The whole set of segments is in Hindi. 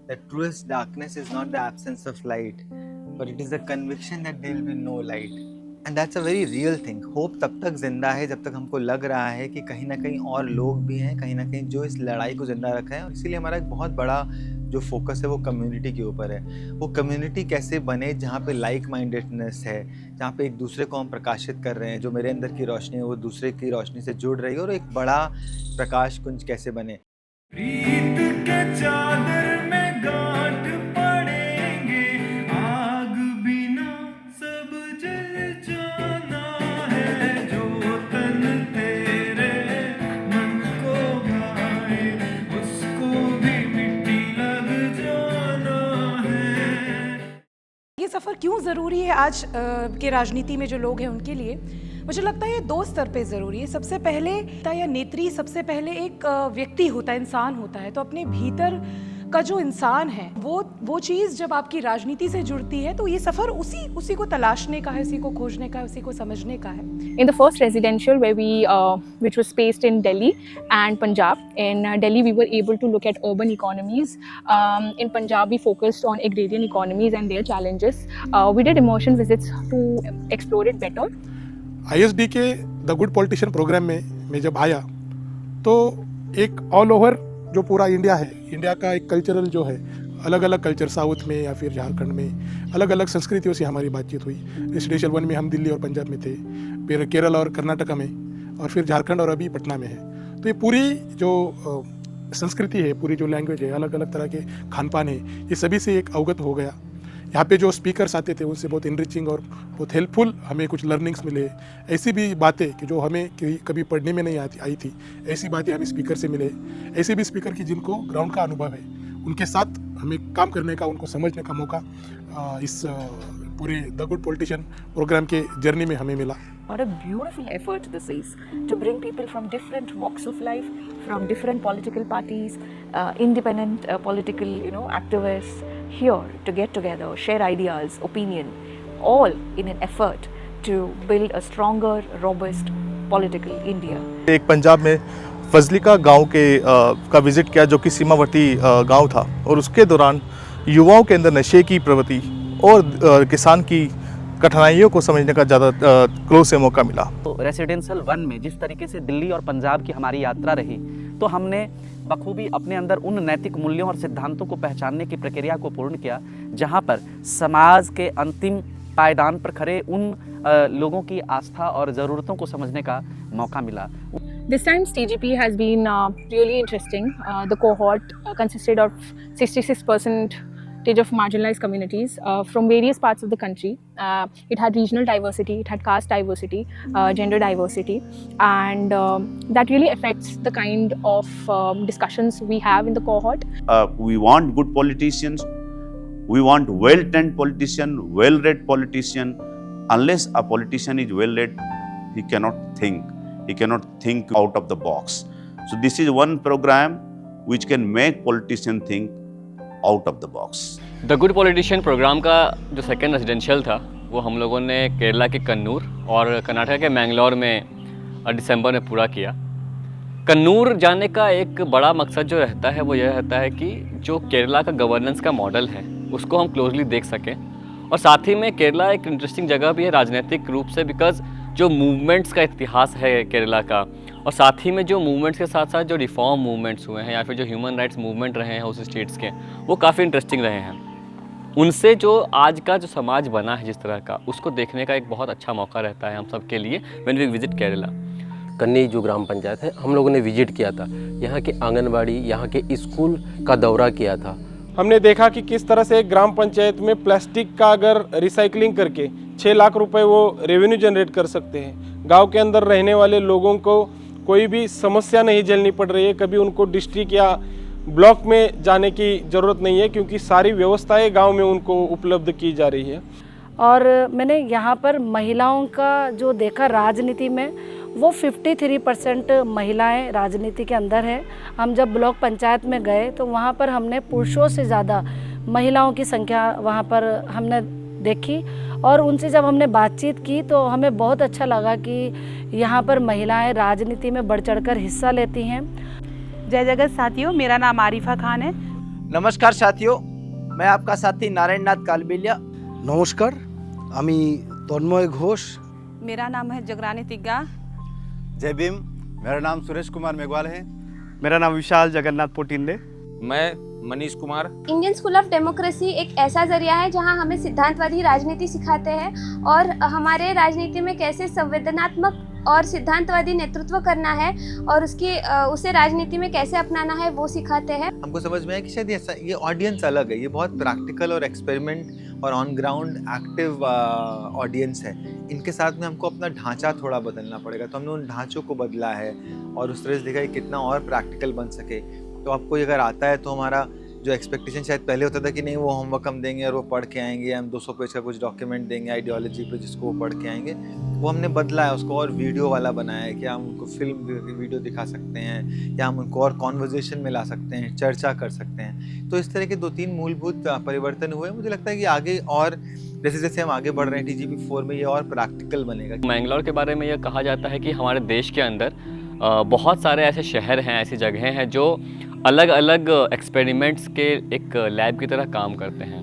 that truest darkness is not the absence of light, but it is the conviction that there will be no light. And that's a very real thing. Hope तब तक जिंदा है जब तक हमको लग रहा है कि कहीं ना कहीं और लोग भी हैं, कहीं ना कहीं जो इस लड़ाई को जिंदा रखा है। और इसीलिए हमारा एक बहुत बड़ा जो फोकस है वो कम्युनिटी के ऊपर है। वो कम्युनिटी कैसे बने जहाँ पे लाइक माइंडेडनेस है, जहाँ पे एक दूसरे को हम प्रकाशित कर रहे हैं, जो मेरे अंदर की रोशनी है वो दूसरे की रोशनी से जुड़ रही है, और एक बड़ा प्रकाश कुंज कैसे बने। प्रीत के चादर में गांठ पड़ेंगे, आग बिना सब जल जाना है, जो तन तेरे मन को भाए उसको भी मिट्टी लग जाना है। ये सफ़र क्यों ज़रूरी है आज के राजनीति में जो लोग हैं उनके लिए? मुझे लगता है ये दो स्तर पे ज़रूरी है। सबसे पहले या नेत्री सबसे पहले एक व्यक्ति होता है, इंसान होता है, तो अपने भीतर का जो इंसान है वो चीज़ जब आपकी राजनीति से जुड़ती है तो ये सफ़र उसी को तलाशने का है, उसी को खोजने का है, उसी को समझने का है। In the first residential where which was spaced in Delhi and Punjab. In Delhi we were able to look at urban economies. In Punjab we focused on agrarian economies and their challenges. We did immersion visits to explore it better. ISD के द गुड पॉलिटिशियन प्रोग्राम में मैं जब आया तो एक ऑल ओवर जो पूरा इंडिया है, इंडिया का एक कल्चरल जो है, अलग अलग कल्चर, साउथ में या फिर झारखंड में अलग अलग संस्कृतियों से हमारी बातचीत हुई। रेसिडेंशियल 1 में हम दिल्ली और पंजाब में थे, फिर केरल और कर्नाटका में, और फिर झारखंड और अभी पटना में है। तो ये पूरी जो संस्कृति है, पूरी जो लैंग्वेज है, अलग अलग तरह के खान पान है, ये सभी से एक अवगत हो गया। यहाँ पे जो स्पीकर्स आते थे उनसे बहुत इनरिचिंग और बहुत हेल्पफुल हमें कुछ लर्निंग्स मिले। ऐसी भी बातें कि जो हमें कभी पढ़ने में नहीं आई थी, ऐसी बातें हमें स्पीकर से मिले। ऐसे भी स्पीकर की जिनको ग्राउंड का अनुभव है, उनके साथ हमें काम करने का, उनको समझने का मौका इस पूरे द गुड पॉलिटिशियन प्रोग्राम के जर्नी में हमें मिला। What a beautiful effort this is, to bring people from different walks of life, from different political parties, independent political activists here to get together, share ideas, opinion, all in an effort to build a stronger, robust political India. एक पंजाब में फजलिका गांव का विजिट किया जो कि सीमावर्ती गांव था, और उसके दौरान युवाओं के अंदर नशे की प्रवृत्ति और किसान की कठिनाइयों को समझने का ज़्यादा क्लोज से मौका मिला। तो रेसिडेंशियल 1 में जिस तरीके से दिल्ली और पंजाब की हमारी यात्रा रही, तो हमने बखूबी अपने अंदर उन नैतिक मूल्यों और सिद्धांतों को पहचानने की प्रक्रिया को पूर्ण किया, जहां पर समाज के अंतिम पायदान पर खड़े उन लोगों की आस्था और ज़रूरतों को समझने का मौका मिला। This time's TGP has been really interesting. The cohort consisted of 66% of marginalized communities from various parts of the country. It had regional diversity, it had caste diversity, gender diversity, and that really affects the kind of discussions we have in the cohort. We want good politicians, we want well-trained politician, well-read politician. Unless a politician is well-read, he cannot think out of the box. So this is one program which can make politicians think out of the box. The good politician programme का जो सेकेंड रेजिडेंशियल था वो हम लोगों ने केरला के कन्नूर और कर्नाटक के मैंगलोर में दिसंबर में पूरा किया। कन्नूर जाने का एक बड़ा मकसद जो रहता है वो यह रहता है कि जो केरला का गवर्नेंस का मॉडल है उसको हम क्लोजली देख सकें, और साथ ही में केरला एक इंटरेस्टिंग जगह भी है राजनीतिक रूप से, बिकॉज जो मूवमेंट्स का इतिहास है केरला का, और साथ ही में जो मूवमेंट्स के साथ साथ जो रिफॉर्म मूवमेंट्स हुए हैं या फिर जो ह्यूमन राइट्स मूवमेंट रहे हैं उस स्टेट्स के, वो काफ़ी इंटरेस्टिंग रहे हैं। उनसे जो आज का जो समाज बना है जिस तरह का, उसको देखने का एक बहुत अच्छा मौका रहता है हम सब के लिए व्हेन वी विजिट केरला। कन्नी जो ग्राम पंचायत है, हम लोगों ने विजिट किया था, यहाँ के आंगनबाड़ी, यहाँ के स्कूल का दौरा किया था। हमने देखा कि किस तरह से एक ग्राम पंचायत में प्लास्टिक का अगर रिसाइकलिंग करके 6 लाख रुपए वो रेवेन्यू जनरेट कर सकते हैं। गांव के अंदर रहने वाले लोगों को कोई भी समस्या नहीं झेलनी पड़ रही है, कभी उनको डिस्ट्रिक्ट या ब्लॉक में जाने की ज़रूरत नहीं है, क्योंकि सारी व्यवस्थाएं गांव में उनको उपलब्ध की जा रही है। और मैंने यहाँ पर महिलाओं का जो देखा राजनीति में, वो 53% महिलाएं राजनीति के अंदर है। हम जब ब्लॉक पंचायत में गए तो वहाँ पर हमने पुरुषों से ज़्यादा महिलाओं की संख्या वहाँ पर हमने देखी, और उनसे जब हमने बातचीत की तो हमें बहुत अच्छा लगा कि यहाँ पर महिलाएं राजनीति में बढ़ चढ़कर हिस्सा लेती हैं। जय जगत साथियों, मेरा नाम आरिफा खान है। नमस्कार साथियों, मैं आपका साथी नारायण नाथ कालबिलिया। नमस्कार, আমি তন্ময় ঘোষ। मेरा नाम है जगरानी तिग्गा। जय भीम। मेरा नाम सुरेश कुमार मेघवाल है। मेरा नाम विशाल जगन्नाथ पोटिंदे। मैं Manish Kumar. Indian school of democracy एक ऐसा जरिया है जहां हमें सिद्धांतवादी राजनीति सिखाते हैं और हमारे राजनीति में कैसे संवेदनात्मक और सिद्धांतवादी नेतृत्व करना है और उसे राजनीति में कैसे अपनाना है वो सिखाते हैं। हमको समझ में आया कि शायद ये ऑडियंस अलग है, ये बहुत प्रैक्टिकल और एक्सपेरिमेंट और ऑन ग्राउंड एक्टिव ऑडियंस है। इनके साथ में हमको अपना ढांचा थोड़ा बदलना पड़ेगा, तो हमने उन ढांचों को बदला है और उस तरह से देखा कि कितना और प्रैक्टिकल बन सके। तो आपको अगर आता है तो हमारा जो एक्सपेक्टेशन शायद पहले होता था कि नहीं वो होमवर्क हम देंगे और वो पढ़ के आएंगे, हम 200 पेज का कुछ डॉक्यूमेंट देंगे आइडियोलॉजी पे जिसको वो पढ़ के आएंगे, वो हमने बदला है, उसको और वीडियो वाला बनाया है कि हम उनको फिल्म वीडियो दिखा सकते हैं या हम उनको और कॉन्वर्जेशन में ला सकते हैं, चर्चा कर सकते हैं। तो इस तरह के 2-3 मूलभूत परिवर्तन हुए। मुझे लगता है कि आगे और जैसे जैसे हम आगे बढ़ रहे हैं TGP4 में ये और प्रैक्टिकल बनेगा। मैंगलोर के बारे में यह कहा जाता है कि हमारे देश के अंदर बहुत सारे ऐसे शहर हैं, ऐसी जगहें हैं जो अलग अलग एक्सपेरिमेंट्स के एक लैब की तरह काम करते हैं।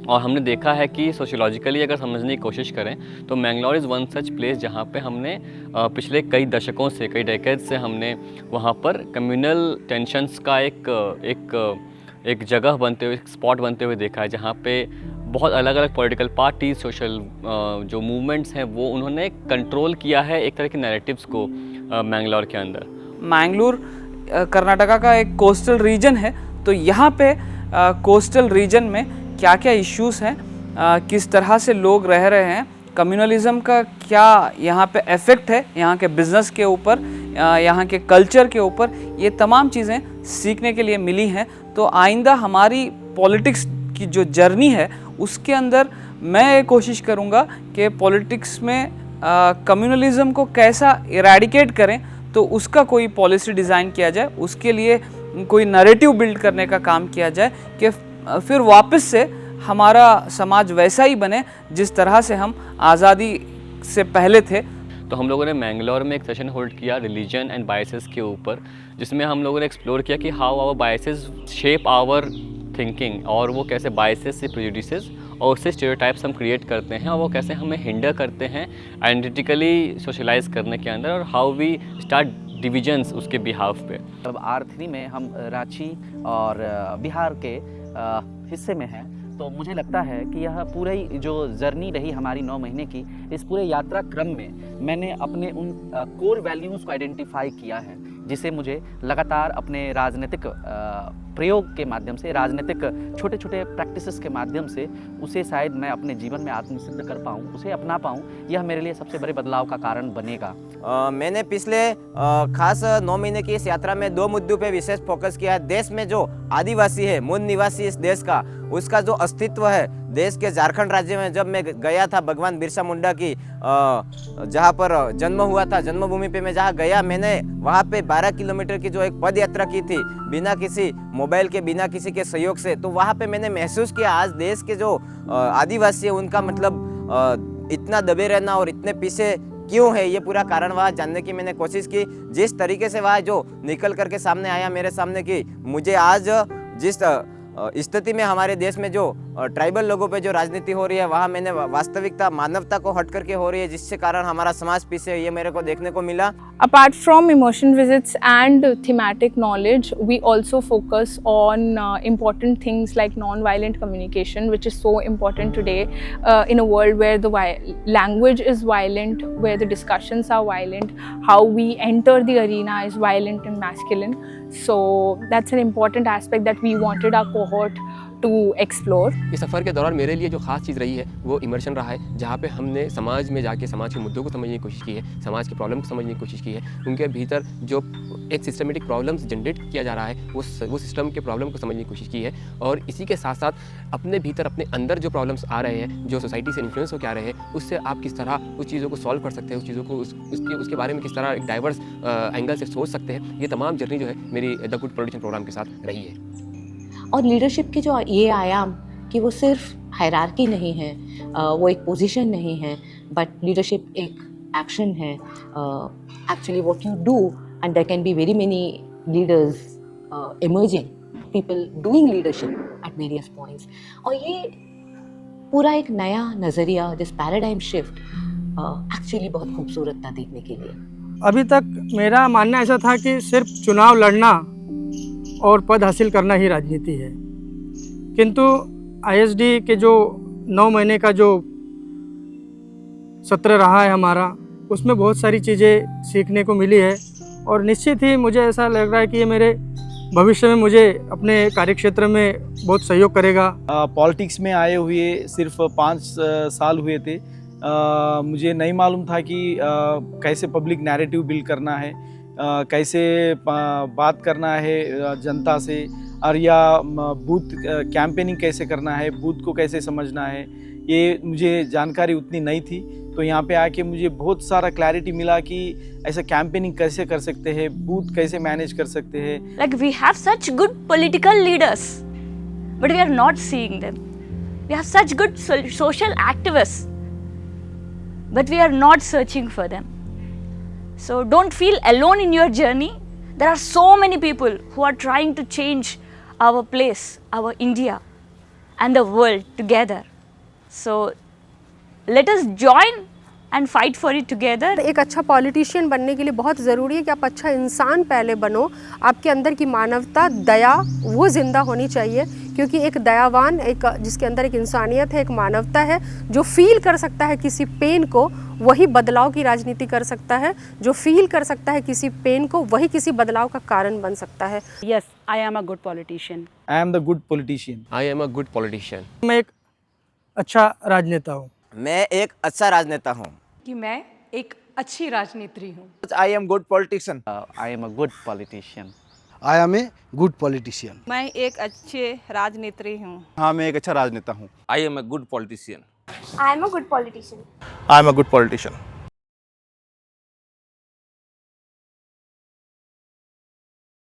और हमने देखा है कि सोशियोलॉजिकली अगर समझने की कोशिश करें तो Mangalore is one such place जहाँ पे हमने पिछले कई दशकों से, कई डेकेड्स से हमने वहाँ पर कम्युनल टेंशन्स का एक जगह बनते हुए, एक स्पॉट बनते हुए देखा है, जहाँ पे बहुत अलग अलग पॉलिटिकल पार्टीज, सोशल जो मूवमेंट्स हैं वो उन्होंने कंट्रोल किया है एक तरह के नैरेटिव्स को मैंगलोर के अंदर। मैंगलोर कर्नाटका का एक कोस्टल रीजन है, तो यहाँ पे कोस्टल रीजन में क्या क्या इश्यूज़ हैं, किस तरह से लोग रह रहे हैं, कम्युनलिज्म का क्या यहाँ पे इफ़ेक्ट है यहाँ के बिज़नेस के ऊपर, यहाँ के कल्चर के ऊपर, ये तमाम चीज़ें सीखने के लिए मिली हैं। तो आइंदा हमारी पॉलिटिक्स की जो जर्नी है उसके अंदर मैं ये कोशिश करूँगा कि पॉलिटिक्स में कम्युनलिज्म को कैसा इरेडिकेट करें, तो उसका कोई पॉलिसी डिज़ाइन किया जाए, उसके लिए कोई नैरेटिव बिल्ड करने का काम किया जाए कि फिर वापस से हमारा समाज वैसा ही बने जिस तरह से हम आज़ादी से पहले थे। तो हम लोगों ने मैंगलोर में एक सेशन होल्ड किया रिलीजन एंड बायसेस के ऊपर, जिसमें हम लोगों ने एक्सप्लोर किया कि how our biases shape our thinking, और वो कैसे बायसेस से प्रेजुडिसेस और उससे स्टीरियोटाइप्स हम क्रिएट करते हैं और वो कैसे हमें हिंडर करते हैं आइडेंटिटिकली सोशलाइज करने के अंदर, और हाउ वी स्टार्ट डिविजन्स उसके बिहाफ पे। अब R3 में हम रांची और बिहार के हिस्से में हैं, तो मुझे लगता है कि यह पूरी जो जर्नी रही हमारी 9 महीने की, इस पूरे यात्रा क्रम में मैंने अपने उन कोर वैल्यूज़ को आइडेंटिफाई किया है, जिसे मुझे लगातार अपने राजनीतिक प्रयोग के माध्यम से, राजनीतिक छोटे छोटे प्रैक्टिसेस के माध्यम से उसे शायद मैं अपने जीवन में आत्मसिद्ध कर पाऊँ, उसे अपना पाऊँ। यह मेरे लिए सबसे बड़े बदलाव का कारण बनेगा। मैंने पिछले खास 9 महीने की इस यात्रा में 2 मुद्दों पे विशेष फोकस किया है। देश में जो आदिवासी है, मूल निवासी इस देश का, उसका जो अस्तित्व है, देश के झारखंड राज्य में जब मैं गया था भगवान बिरसा मुंडा की जहाँ पर जन्म हुआ था, जन्मभूमि पे मैं जहाँ गया, मैंने वहाँ पे 12 किलोमीटर की जो एक पद यात्रा की थी बिना किसी मोबाइल के, बिना किसी के सहयोग से। तो वहाँ पे मैंने महसूस किया आज देश के जो आदिवासी है उनका मतलब इतना दबे रहना और इतने पीछे क्यों है, ये पूरा कारण वहाँ जानने की मैंने कोशिश की। जिस तरीके से वहाँ जो निकल करके सामने आया मेरे सामने कि मुझे आज जिस स्थिति में हमारे देश में जो ट्राइबल लोगों पे जो राजनीति हो रही है, वहाँ मैंने वास्तविकता मानवता को हट करके हो रही है, जिससे कारण हमारा समाज पीछे, ये मेरे को देखने को मिला। Apart from immersion visits and thematic knowledge, we also focus on important things like non-violent communication, which is so important today in a world where the language is violent, where the discussions are violent, how we enter the arena is violent and masculine. So that's an important aspect that we wanted our cohort to explore. इस सफ़र के दौरान मेरे लिए जो ख़ास चीज़ रही है वो इमर्शन रहा है, जहाँ पे हमने समाज में जाके समाज के मुद्दों को समझने की कोशिश की है, समाज के प्रॉब्लम को समझने की कोशिश की है, उनके भीतर जो एक सिस्टमेटिक प्रॉब्लम्स जनरेट किया जा रहा है वो सिस्टम के प्रॉब्लम को समझने की कोशिश की है, और इसी के साथ साथ अपने भीतर अपने अंदर जो प्रॉब्लम्स आ रहे हैं, जो सोसाइटी से इन्फ्लुएंस होकर आ रहे हैं, उससे आप किस तरह उस चीज़ों को सॉल्व कर सकते हैं, उस चीज़ों को उसके बारे में किस तरह एक डाइवर्स एंगल से सोच सकते हैं। ये तमाम जर्नी जो है मेरी द गुड पॉलिटिशियन प्रोग्राम के साथ रही है। और लीडरशिप के जो ये आयाम कि वो सिर्फ हायरार्की नहीं है, वो एक पोजीशन नहीं है, बट लीडरशिप एक एक्शन है। Actually what you do, and there can be very many leaders emerging people doing leadership at various points. और ये पूरा एक नया नज़रिया, दिस पैराडाइम शिफ्ट एक्चुअली बहुत खूबसूरत था देखने के लिए. अभी तक मेरा मानना ऐसा था कि सिर्फ चुनाव लड़ना और पद हासिल करना ही राजनीति है, किंतु आईएसडी के जो 9 महीने का जो सत्र रहा है हमारा, उसमें बहुत सारी चीज़ें सीखने को मिली है और निश्चित ही मुझे ऐसा लग रहा है कि ये मेरे भविष्य में मुझे अपने कार्यक्षेत्र में बहुत सहयोग करेगा. पॉलिटिक्स में आए हुए सिर्फ 5 साल हुए थे. मुझे नहीं मालूम था कि कैसे पब्लिक नैरेटिव बिल्ड करना है, कैसे बात करना है जनता से, और या बूथ कैंपेनिंग कैसे करना है, बूथ को कैसे समझना है, ये मुझे जानकारी उतनी नहीं थी. तो यहाँ पे आके मुझे बहुत सारा क्लैरिटी मिला कि ऐसा कैंपेनिंग कैसे कर सकते हैं, बूथ कैसे मैनेज कर सकते हैं. Like we have such good political leaders, but we are not seeing them. We have such good social activists, but we are not searching for them. So don't feel alone in your journey. There are so many people who are trying to change our place, our India, and the world together. So let us join and fight for it together. एक अच्छा पॉलिटिशियन बनने के लिए बहुत ज़रूरी है कि आप अच्छा इंसान पहले बनो. आपके अंदर की मानवता, दया, वो ज़िंदा होनी चाहिए, क्योंकि एक दयावान, एक जिसके अंदर एक इंसानियत है, एक मानवता है, जो फील कर सकता है किसी पेन को, वही बदलाव की राजनीति कर सकता है. जो फील कर सकता है किसी पेन को, वही किसी बदलाव का कारण बन सकता है. Yes, I am a good politician. I am the good politician. I am a good politician. मैं एक अच्छा राजनेता हूँ. मैं एक अच्छा राजनेता हूँ. कि मैं एक अच्छी राजनेत्री हूँ. I am good politician. I am a good politician. I am a good politician. मैं एक अच्छे राजनेत्री हूँ. हाँ, मैं एक अच्छा राजनेता हूँ. I am a good politician. I am a good politician. I am a good politician.